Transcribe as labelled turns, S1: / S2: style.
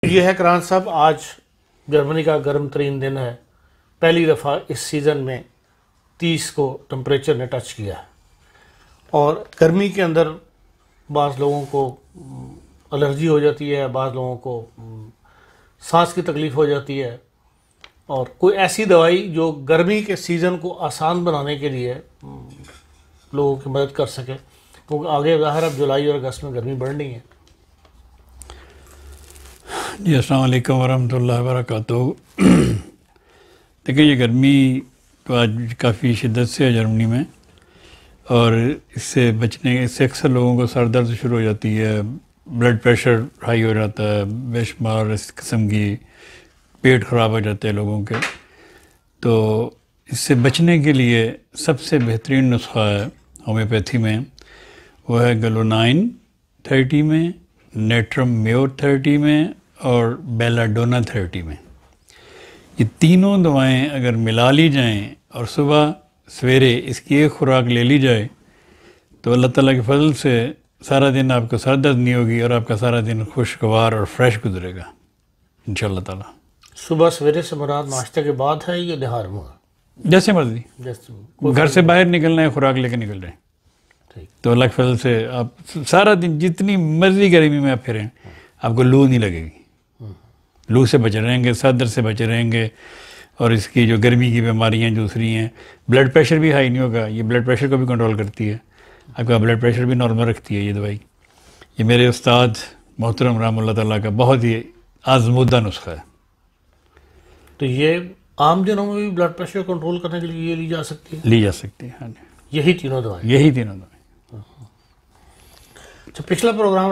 S1: یہ ہے کران صاحب، آج جرمنی کا گرم ترین دن ہے، پہلی دفعہ اس سیزن میں 30 کو ٹمپریچر نے ٹچ کیا ہے، اور گرمی کے اندر بعض لوگوں کو الرجی ہو جاتی ہے، بعض لوگوں کو سانس کی تکلیف ہو جاتی ہے، اور کوئی ایسی دوائی جو گرمی کے سیزن کو آسان بنانے کے لیے لوگوں کی مدد کر سکے، کیونکہ آگے ظاہر اب جولائی اور اگست میں گرمی بڑھنی ہے۔
S2: جی السلام علیکم ورحمۃ اللہ وبرکاتہ۔ دیکھیں یہ گرمی تو آج کافی شدت سے ہے جرمنی میں، اور اس سے اکثر لوگوں کو سر درد شروع ہو جاتی ہے، بلڈ پریشر ہائی ہو جاتا ہے، بے شمار اس قسم کی پیٹ خراب ہو جاتے ہیں لوگوں کے۔ تو اس سے بچنے کے لیے سب سے بہترین نسخہ ہے ہومیوپیتھی میں، وہ ہے گلونائن 30 میں، نیٹرم میو 30 میں، اور بیلا ڈونا 30 میں۔ یہ تینوں دوائیں اگر ملا لی جائیں اور صبح سویرے اس کی ایک خوراک لے لی جائے تو اللہ تعالیٰ کے فضل سے سارا دن آپ کو سر درد نہیں ہوگی، اور آپ کا سارا دن خوشگوار اور فریش گزرے گا انشاءاللہ تعالیٰ۔
S1: صبح سویرے سے مراد ناشتے کے بعد ہے یا نہار میں؟
S2: جیسے مرضی، گھر سے باہر نکلنا ہے خوراک لے کے نکل رہے ہیں تو اللہ کے فضل سے آپ سارا دن جتنی مرضی گرمی میں آپ پھریں آپ کو لو نہیں لگے گی، لو سے بچے رہیں گے، سر درد سے بچے رہیں گے، اور اس کی جو گرمی کی بیماریاں دوسری ہیں، بلڈ پریشر بھی ہائی نہیں ہوگا، یہ بلڈ پریشر کو بھی کنٹرول کرتی ہے، آپ کا بلڈ پریشر بھی نارمل رکھتی ہے یہ دوائی۔ یہ میرے استاد محترم رحمہ اللہ تعالیٰ کا بہت ہی آزمودہ نسخہ ہے۔
S1: تو یہ عام دنوں میں بھی بلڈ پریشر کنٹرول کرنے کے لیے یہ لی جا سکتی ہے؟
S2: لی جا سکتی ہے، ہاں جی،
S1: یہی تینوں دوائیں؟
S2: یہی تینوں دوائیں۔
S1: اچھا، پچھلا پروگرام